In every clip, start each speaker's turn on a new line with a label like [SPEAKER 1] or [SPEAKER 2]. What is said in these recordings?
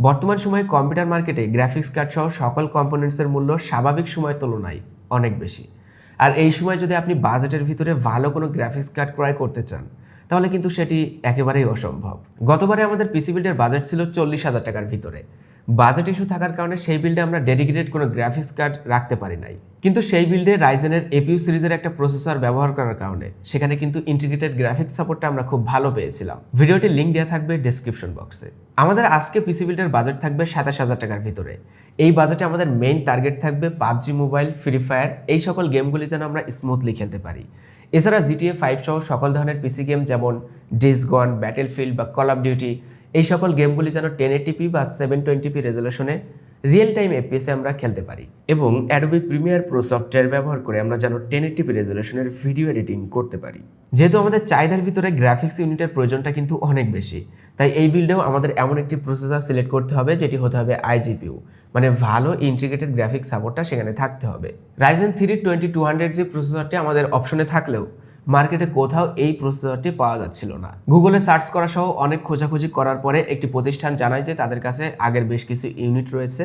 [SPEAKER 1] বর্তমান সময়ে কম্পিউটার মার্কেটে গ্রাফিক্স কার্ড সহ সকল কম্পোনেন্টসের মূল্য স্বাভাবিক সময়ের তুলনায় অনেক বেশি। আর এই সময় যদি আপনি বাজেটের ভিতরে ভালো কোনো গ্রাফিক্স কার্ড ক্রয় করতে চান তাহলে কিন্তু সেটি একেবারেই অসম্ভব। গতবারে আমাদের পিসি বিল্ডের বাজেট ছিল 40,000 টাকার ভিতরে। বাজেট ইস্যু থাকার কারণে সেই বিল্ডে আমরা ডেডিকেটেড কোনো গ্রাফিক্স কার্ড রাখতে পারি নাই, কিন্তু সেই বিল্ডে রাইজেনের এপিইউ সিরিজের একটা প্রসেসর ব্যবহার করার কারণে সেখানে কিন্তু ইন্টিগ্রেটেড গ্রাফিক্স সাপোর্টটা আমরা খুব ভালো পেয়েছিলাম। ভিডিওটির লিঙ্ক দেওয়া থাকবে ডেসক্রিপশন বক্সে। আমাদের আজকে পিসি বিল্ডের বাজেট থাকবে 27,000 টাকার ভিতরে। এই বাজেটে আমাদের মেইন টার্গেট থাকবে পাবজি মোবাইল, ফ্রি ফায়ার, এই সকল গেমগুলি যেন আমরা স্মুথলি খেলতে পারি। এছাড়া GTA 5 সহ সকল ধরনের পিসি গেম যেমন ডেজ গন, ব্যাটেলফিল্ড বা কল অফ ডিউটি, এই সকল গেমগুলি যেন 1080p বা 720p রেজলিউশনে রিয়েল টাইম এফপিএসে আমরা খেলতে পারি এবং অ্যাডোবি প্রিমিয়ার প্রো সফটওয়্যার ব্যবহার করে আমরা যেন 1080p রেজলিউশনের ভিডিও এডিটিং করতে পারি। যেহেতু আমাদের চাহিদার ভিতরে গ্রাফিক্স ইউনিটের প্রয়োজনটা কিন্তু অনেক বেশি, তাই এই বিল্ডেও আমাদের এমন একটি প্রসেসর সিলেক্ট করতে হবে যেটি হতে হবে আইজিপিইউ, মানে ভালো ইন্টিগ্রেটেড গ্রাফিক্স সাপোর্টটা সেখানে থাকতে হবে। Ryzen 3 2200 যে প্রসেসরটি আমাদের অপশনে থাকলেও মার্কেটে কোথাও এই প্রসেসরটি পাওয়া যাচ্ছিল না। গুগলে সার্চ করা সহ অনেক খোঁজাখুঁজি করার পরে একটি প্রতিষ্ঠান জানায় যে তাদের কাছে আগের বেশ কিছু ইউনিট রয়েছে,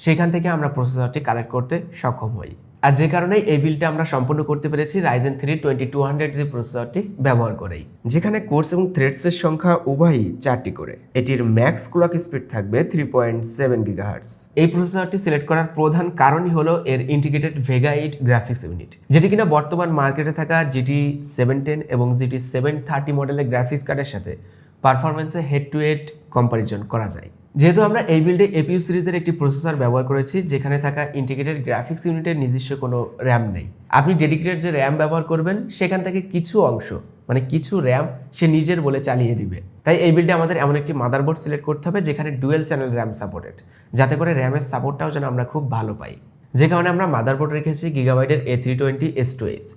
[SPEAKER 1] সেখান থেকে আমরা প্রসেসরটি কালেক্ট করতে সক্ষম হই। আর যে কারণে এই বিলটা আমরা সম্পূর্ণ করতে পেরেছি Ryzen 3 2200 যে প্রসেসরটি ব্যবহার করেই, যেখানে কোর্স এবং থ্রেডসের সংখ্যা উভয়ই 4টি করে। এটির ম্যাক্স ক্লক স্পিড থাকবে 3.7 GHz। এই প্রসেসরটি সিলেক্ট করার প্রধান কারণই হলো এর ইন্টিগ্রেটেড ভেগা 8 গ্রাফিক্স ইউনিট, যেটি কিনা বর্তমান মার্কেটে থাকা GT 710 এবং GT 730 মডেলের গ্রাফিক্স কার্ডের সাথে পারফরমেন্সে হেড টু হেড কম্পারিজন করা যায়। যেহেতু আমরা এই বিল্ডে এপিইউ সিরিজের একটি প্রসেসর ব্যবহার করেছি যেখানে থাকা ইন্টিগ্রেটেড গ্রাফিক্স ইউনিটের নিজস্ব কোনো র্যাম নেই, আপনি ডেডিকেটেড যে র্যাম ব্যবহার করবেন সেখান থেকে কিছু অংশ মানে কিছু র্যাম সে নিজের বলে চালিয়ে দিবে। তাই এই বিল্ডে আমাদের এমন একটি মাদারবোর্ড সিলেক্ট করতে হবে যেখানে ডুয়েল চ্যানেল র্যাম সাপোর্টেড, যাতে করে র্যামের সাপোর্টটাও যেন আমরা খুব ভালো পাই। যে কারণে আমরা মাদারবোর্ড রেখেছি গিগাবাইটের A320M-S2H,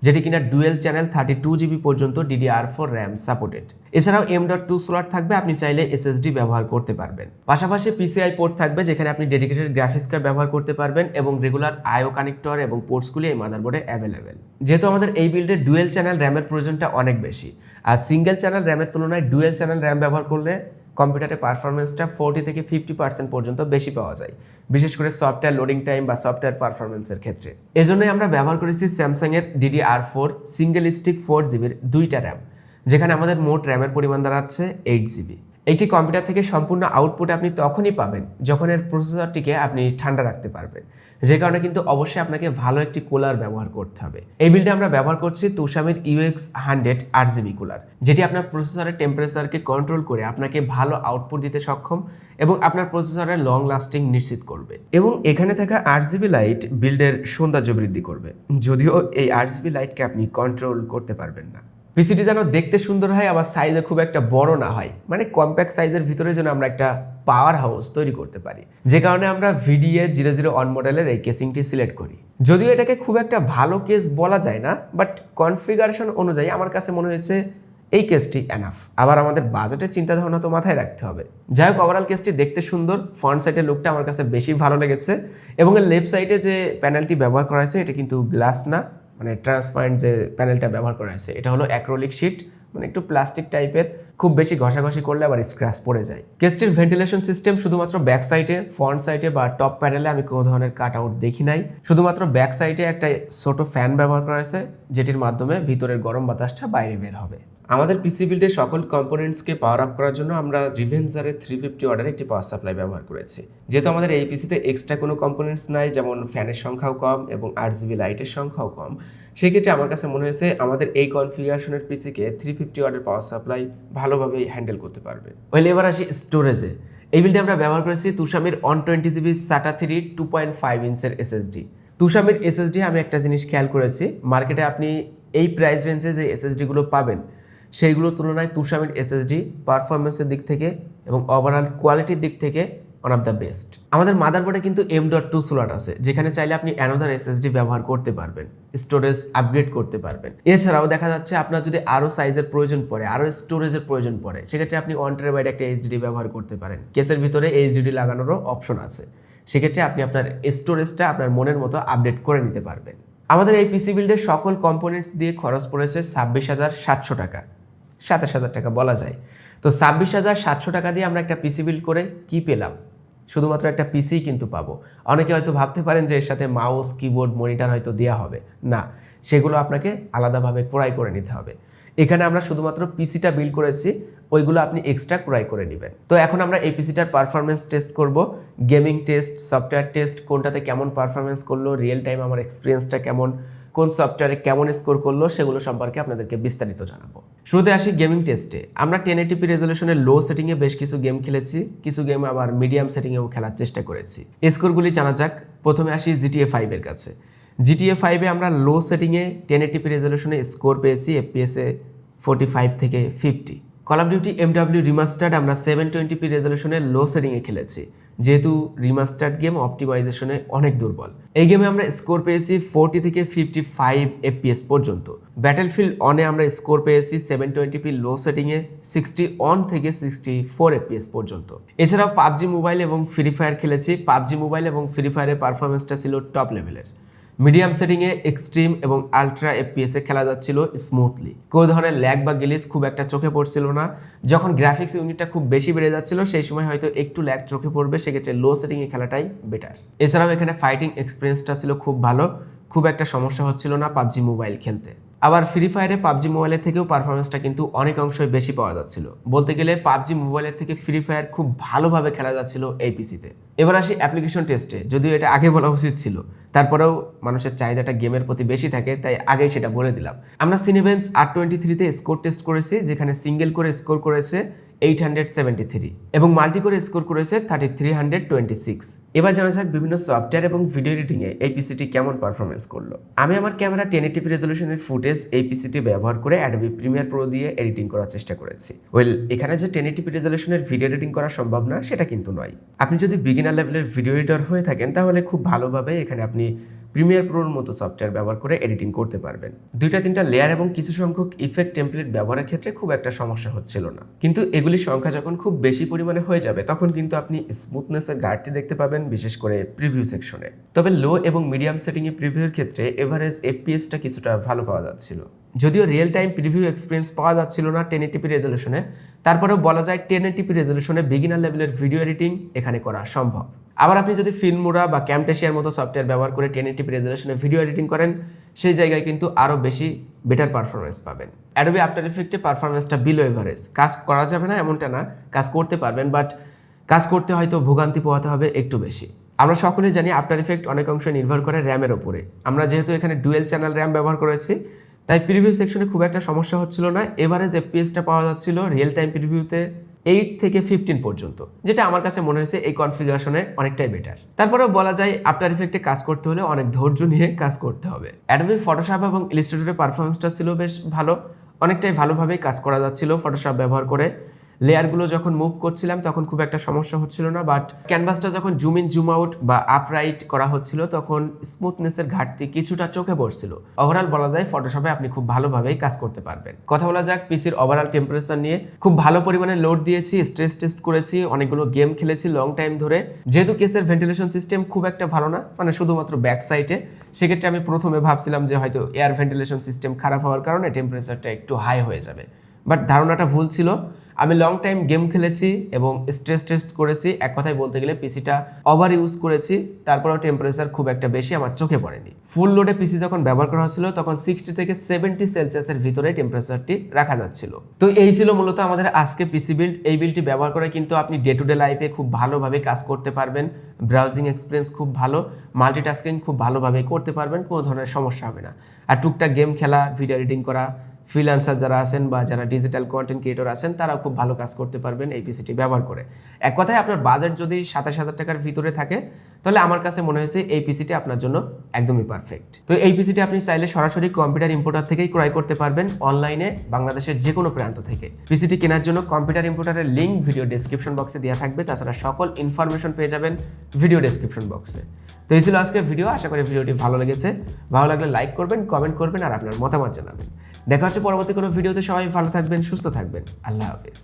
[SPEAKER 1] যেটি কিনা ডুয়েল চ্যানেল 32GB পর্যন্ত DDR4 র্যাম সাপোর্টেড। এছাড়াও M.2 স্লট থাকবে, আপনি চাইলে এসএসডি ব্যবহার করতে পারবেন। পাশাপাশি PCI পোর্ট থাকবে যেখানে আপনি ডেডিকেটেড গ্রাফিক্স কার্ড ব্যবহার করতে পারবেন এবং রেগুলার আইও কানেক্টর এবং পোর্টসগুলি এই মাদারবোর্ডে অ্যাভেলেবেল। যেহেতু আমাদের এই বিল্ডে ডুয়েল চ্যানেল র্যামের প্রয়োজনটা অনেক বেশি, আর সিঙ্গেল চ্যানেল র্যামের তুলনায় ডুয়েল চ্যানেল র্যাম ব্যবহার করলে কম্পিউটারের পারফরমেন্সটা 40 থেকে 50% পর্যন্ত বেশি পাওয়া যায়, বিশেষ করে সফটওয়্যার লোডিং টাইম বা সফটওয়্যার পারফরমেন্সের ক্ষেত্রে। এজন্যই আমরা ব্যবহার করেছি স্যামসাংয়ের DDR4 সিঙ্গেল স্টিক 4GB 2টা র্যাম, যেখানে আমাদের মোট র্যামের পরিমাণ দাঁড়াচ্ছে 8GB। এইটি কম্পিউটার থেকে সম্পূর্ণ আউটপুট আপনি তখনই পাবেন যখন এর প্রসেসরটিকে আপনি ঠান্ডা রাখতে পারবেন, যে কারণে কিন্তু অবশ্যই আপনাকে ভালো একটি কুলার ব্যবহার করতে হবে। এই বিল্ডে আমরা ব্যবহার করছি তুষামির UX100 8GB কুলার, যেটি আপনার প্রসেসরের টেম্পারেচারকে কন্ট্রোল করে আপনাকে ভালো আউটপুট দিতে সক্ষম এবং আপনার প্রসেসরের লং লাস্টিং নিশ্চিত করবে। এবং এখানে থাকা 8GB লাইট বিল্ডের সৌন্দর্য বৃদ্ধি করবে, যদিও এই 8GB লাইটকে আপনি কন্ট্রোল করতে পারবেন না। পিসিটি যেন দেখতে সুন্দর হয় আবার সাইজে খুব একটা বড় না হয়, মানে কম্প্যাক্ট সাইজের ভিতরে যেন আমরা একটা পাওয়ার হাউস তৈরি করতে পারি, যে কারণে আমরা VDA 001 মডেলের এই কেসিংটি সিলেক্ট করি। যদিও এটাকে খুব একটা ভালো কেস বলা যায় না, বাট কনফিগারেশন অনুযায়ী আমার কাছে মনে হয়েছে এই কেসটি এনাফ। আবার আমাদের বাজেটের চিন্তা ধারণা তো মাথায় রাখতে হবে। যাই হোক, ওভারঅল কেসটি দেখতে সুন্দর, ফ্রন্ট সাইডের লুকটা আমার কাছে বেশি ভালো লেগেছে এবং এর লেফট সাইডে যে প্যানেলটি ব্যবহার করা হয়েছে এটা কিন্তু গ্লাস না, মানে ট্রান্সপারেন্ট যে প্যানেলটা ব্যবহার করা হয়েছে এটা হলো অ্যাক্রিলিক শিট, মানে একটু প্লাস্টিক টাইপের, খুব বেশি ঘষাঘষি করলে আবার স্ক্র্যাচ পড়ে যায়। কেসটির ভেন্টিলেশন সিস্টেম শুধুমাত্র ব্যাক সাইডে, ফ্রন্ট সাইডে বা টপ প্যানেলে আমি কোনো ধরনের কাট আউট দেখি নাই। শুধুমাত্র ব্যাক সাইডে একটা ছোট ফ্যান ব্যবহার করা হয়েছে যেটির মাধ্যমে ভিতরের গরম বাতাসটা বাইরে বের হবে। আমাদের পিসি বিল্ডের সকল কম্পোনেন্টসকে পাওয়ার আপ করার জন্য আমরা রিভেঞ্জারের 350 ওয়াটের একটি পাওয়ার সাপ্লাই ব্যবহার করেছি। যেহেতু আমাদের এই পিসিতে এক্সট্রা কোনো কম্পোনেন্টস নাই, যেমন ফ্যানের সংখ্যাও কম এবং 8GB লাইটের সংখ্যাও কম, সেক্ষেত্রে আমার কাছে মনে হয়েছে আমাদের এই কনফিগারেশনের পিসিকে 350 ওয়াটের পাওয়ার সাপ্লাই ভালোভাবেই হ্যান্ডেল করতে পারবে। ওইলে এবার আসি স্টোরেজে। এই বিল্ডে আমরা ব্যবহার করেছি তুষামির 120GB SATA 3 2.5 ইঞ্চের SSD। তুষামির SSD আমি একটা জিনিস খেয়াল করেছি, মার্কেটে আপনি এই প্রাইস রেঞ্জে যে SSDগুলো পাবেন সেইগুলোর তুলনায় তুষামির SSD পারফরমেন্সের দিক থেকে এবং ওভারঅল কোয়ালিটির দিক থেকে ওয়ান অফ দ্য বেস্ট। আমাদের মাদারবোর্ডে কিন্তু M.2 স্লট আছে, যেখানে চাইলে আপনি অ্যানাদার SSD ব্যবহার করতে পারবেন, স্টোরেজ আপগ্রেড করতে পারবেন। এছাড়াও দেখা যাচ্ছে আপনার যদি আরও সাইজের প্রয়োজন পড়ে, আরও স্টোরেজের প্রয়োজন পড়ে, সেক্ষেত্রে আপনি 1TB একটা HDD ব্যবহার করতে পারেন। কেসের ভিতরে HDD লাগানোরও অপশন আছে, সেক্ষেত্রে আপনি আপনার স্টোরেজটা আপনার মনের মতো আপডেট করে নিতে পারবেন। আমাদের এই পিসি বিল্ডের সকল কম্পোনেন্টস দিয়ে খরচ পড়েছে 26,700 টাকা, 27,000 টাকা বলা যায়। তো 26,700 টাকা দিয়ে আমরা একটা পিসি বিল্ড করে কি পেলাম? শুধুমাত্র একটা পিসি কিন্তু পাবো। অনেকে হয়তো ভাবতে পারেন যে এর সাথে মাউস, কিবোর্ড, মনিটর হয়তো দেওয়া হবে, না, সেগুলো আপনাকে আলাদাভাবে ক্রয় করে নিতে হবে। এখানে আমরা শুধুমাত্র পিসিটা বিল্ড করেছি, ওইগুলো আপনি এক্সট্রা ক্রয় করে নেবেন। তো এখন আমরা এই পিসিটার পারফরমেন্স টেস্ট করব, গেমিং টেস্ট, সফটওয়্যার টেস্ট, কোনটাতে কেমন পারফরমেন্স করলো, রিয়েল টাইম আমার এক্সপিরিয়েন্সটা কেমন, কোন সফটওয়্যারে কেমন স্কোর করলো, সেগুলো সম্পর্কে আপনাদেরকে বিস্তারিত জানাবো। শুরুতে আসি গেমিং টেস্টে। আমরা 1080p রেজলিউশনের লো সেটিংয়ে বেশ কিছু গেম খেলেছি, কিছু গেম আবার মিডিয়াম সেটিংয়েও খেলার চেষ্টা করেছি। স্কোরগুলি জানা যাক। প্রথমে আসি GTA 5 এর কাছে। GTA 5 এ আমরা লো সেটিংয়ে 1080p রেজলিউশনে স্কোর পেয়েছি এফপিএসে 45 থেকে 50। Call of duty MW remastered আমরা 720p রেজলিউশনে লো সেটিংয়ে খেলেছি, যেহেতু রিমাস্টার্ড গেম অপটিমাইজেশনে অনেক দুর্বল। এই গেমে আমরা স্কোর পেয়েছি 40 থেকে 55 FPS পর্যন্ত। ব্যাটেলফিল্ড অনে আমরা স্কোর পেয়েছি 720p লো সেটিংয়ে 60 অন থেকে 64 FPS পর্যন্ত। এছাড়াও পাবজি মোবাইল এবং ফ্রি ফায়ার খেলেছি। পাবজি মোবাইল এবং ফ্রি ফায়ারের পারফরমেন্সটা ছিল টপ লেভেলের। মিডিয়াম সেটিংয়ে এক্সট্রিম এবং আলট্রা এফপিএসে খেলা যাচ্ছিল স্মুথলি, কোনো ধরনের ল্যাগ বা গ্লিচ খুব একটা চোখে পড়ছিল না। যখন গ্রাফিক্স ইউনিটটা খুব বেশি বেড়ে যাচ্ছিল সেই সময় হয়তো একটু ল্যাগ চোখে পড়বে, সেক্ষেত্রে লো সেটিংয়ে খেলাটাই বেটার। এছাড়াও এখানে ফাইটিং এক্সপিরিয়েন্সটা ছিল খুব ভালো, খুব একটা সমস্যা হচ্ছিল না পাবজি মোবাইল খেলতে। আবার ফ্রি ফায়ারে পাবজি মোবাইলের থেকেও পারফরমেন্সটা কিন্তু অনেক অংশই বেশি পাওয়া যাচ্ছিল। বলতে গেলে পাবজি মোবাইলের থেকে ফ্রি ফায়ার খুব ভালোভাবে খেলা যাচ্ছিল এই পিসিতে। এবার আসি অ্যাপ্লিকেশন টেস্টে। যদিও এটা আগে বলা উচিত ছিল, তারপরেও মানুষের চাহিদাটা গেমের প্রতি বেশি থাকে, তাই আগেই সেটা বলে দিলাম। আমরা সিনেভেন্স R23 তে স্কোর টেস্ট করেছি, যেখানে সিঙ্গেল করে স্কোর করেছে 873 এবং মাল্টি করে স্কোর করেছে 3326। এবার জানা যাক বিভিন্ন সফটওয়্যার এবং ভিডিও এডিটিংয়ে এই পিসিটি কেমন পারফরমেন্স করলো। আমি আমার ক্যামেরা 1080p রেজলিউশনের ফুটেজ এই পিসিটি ব্যবহার করে অ্যাডোবি প্রিমিয়ার প্রো দিয়ে এডিটিং করার চেষ্টা করেছি। এখানে যে 1080p রেজলিউশনের ভিডিও এডিটিং করা সম্ভব না সেটা কিন্তু নয়। আপনি যদি বিগিনার লেভেলের ভিডিও এডিটর হয়ে থাকেন তাহলে খুব ভালোভাবে এখানে আপনি প্রিমিয়ার প্রোর মতো সফটওয়্যার ব্যবহার করে এডিটিং করতে পারবেন। 2-3টা লেয়ার এবং কিছু সংখ্যক ইফেক্ট টেমপ্লেট ব্যবহারের ক্ষেত্রে খুব একটা সমস্যা হচ্ছিল না, কিন্তু এগুলির সংখ্যা যখন খুব বেশি পরিমাণে হয়ে যাবে তখন কিন্তু আপনি স্মুথনেসের ঘাটতি দেখতে পাবেন, বিশেষ করে প্রিভিউ সেকশনে। তবে লো এবং মিডিয়াম সেটিংয়ে প্রিভিউর ক্ষেত্রে এভারেজ এফপিএসটা কিছুটা ভালো পাওয়া যাচ্ছিল। যদিও রিয়েল টাইম প্রিভিউ এক্সপিরিয়েন্স পাওয়া যাচ্ছিল না 1080p রেজলিউশনে, তারপরেও বলা যায় 1080p রেজলিউশনে বিগিনার লেভেলের ভিডিও এডিটিং এখানে করা সম্ভব। আবার আপনি যদি ফিল্মোরা বা ক্যামটেশিয়ার মতো সফটওয়্যার ব্যবহার করে 1080p রেজলিউশনে ভিডিও এডিটিং করেন, সেই জায়গায় কিন্তু আরও বেশি বেটার পারফরমেন্স পাবেন। অ্যাডোবি আফটার ইফেক্টে পারফরমেন্সটা বিলো এভারেজ। কাজ করা যাবে না এমনটা না, কাজ করতে পারবেন, বাট কাজ করতে হয়তো ভোগান্তি পোহাতে হবে একটু বেশি। আমরা সকলেই জানি আফটার ইফেক্ট অনেক অংশে নির্ভর করে র্যামের ওপরে। আমরা যেহেতু এখানে ডুয়েল চ্যানেল র্যাম ব্যবহার করেছি, তাই প্রিভিউ সেকশনে খুব একটা সমস্যা হচ্ছিল না। এভারেজ এফপিএসটা পাওয়া যাচ্ছিল রিয়েল টাইম প্রিভিউতে 8 থেকে 15 পর্যন্ত, যেটা আমার কাছে মনে হয়েছে এই কনফিগারেশনে অনেকটাই বেটার। তারপরেও বলা যায় আফটার ইফেক্টে কাজ করতে হলে অনেক ধৈর্য নিয়ে কাজ করতে হবে। অ্যাডোবি ফটোশপ এবং ইলাস্ট্রেটরের পারফরমেন্সটা ছিল বেশ ভালো, অনেকটাই ভালোভাবেই কাজ করা যাচ্ছিল ফটোশপ ব্যবহার করে। লেয়ারগুলো যখন মুভ করছিলাম তখন খুব একটা সমস্যা হচ্ছিল না, বাট ক্যানভাসটা যখন জুম ইন জুম আউট বা আপরাইট করা হচ্ছিল তখন স্মুথনেসের ঘাটতি কিছুটা চোখে পড়ছিল। ওভারঅল বলা যায় ফটোশপে আপনি খুব ভালোভাবেই কাজ করতে পারবেন। কথা বলা যাক পিসির ওভারঅল টেম্পারেচার নিয়ে। খুব ভালো পরিমাণে লোড দিয়েছি, স্ট্রেস টেস্ট করেছি, অনেকগুলো গেম খেলেছি লং টাইম ধরে। যেহেতু কেসের ভেন্টিলেশন সিস্টেম খুব একটা ভালো না, মানে শুধুমাত্র ব্যাক সাইডে, সেক্ষেত্রে আমি প্রথমে ভাবছিলাম যে হয়তো এয়ার ভেন্টিলেশন সিস্টেম খারাপ হওয়ার কারণে টেম্পারেচারটা একটু হাই হয়ে যাবে, বাট ধারণাটা ভুল ছিল। আমি লং টাইম গেম খেলেছি এবং স্ট্রেস টেস্ট করেছি। এক কথায় বলতে গেলে পিসিটা ওভার ইউজ করেছি, তারপরেও টেম্পারেচার খুব একটা বেশি আমার চোখে পড়েনি। ফুল লোডে পিসি যখন ব্যবহার করা হচ্ছিল তখন 60 থেকে 70 সেলসিয়াসের ভিতরে টেম্পারেচারটি রাখা যাচ্ছিল। তো এই ছিল মূলত আমাদের আজকে পিসি বিল্ড। এই বিল্ডটি ব্যবহার করে কিন্তু আপনি ডে টু ডে লাইফে খুব ভালোভাবে কাজ করতে পারবেন। ব্রাউজিং এক্সপিরিয়েন্স খুব ভালো, মাল্টিটাস্কিং খুব ভালোভাবে করতে পারবেন, কোনো ধরনের সমস্যা হবে না। আর টুকটাক গেম খেলা, ভিডিও এডিটিং করা, ফ্রিল্যান্সার যারা আছেন বা যারা ডিজিটাল কন্টেন্ট ক্রিয়েটর আছেন তারাও খুব ভালো কাজ করতে পারবেন এই পিসিটি ব্যবহার করে। এক কথায় আপনার বাজেট যদি 27,000 টাকার ভিতরে থাকে তাহলে আমার কাছে মনে হয়েছে এই পিসিটি আপনার জন্য একদমই পারফেক্ট। তো এই পিসিটি আপনি চাইলে সরাসরি কম্পিউটার ইম্পোর্টার থেকেই ক্রয় করতে পারবেন, অনলাইনে বাংলাদেশের যে কোনো প্রান্ত থেকে। পিসিটি কেনার জন্য কম্পিউটার ইম্পোর্টারের লিঙ্ক ভিডিও ডেসক্রিপশন বক্সে দেওয়া থাকবে, তাছাড়া সকল ইনফরমেশন পেয়ে যাবেন ভিডিও ডেসক্রিপশন বক্সে। তো এই ছিল আজকের ভিডিও। আশা করি ভিডিওটি ভালো লেগেছে। ভালো লাগলে লাইক করবেন, কমেন্ট করবেন আর আপনার মতামত জানাবেন। দেখা হচ্ছে পরবর্তী কোনো ভিডিওতে। সবাই ভালো থাকবেন, সুস্থ থাকবেন। আল্লাহ হাফেজ।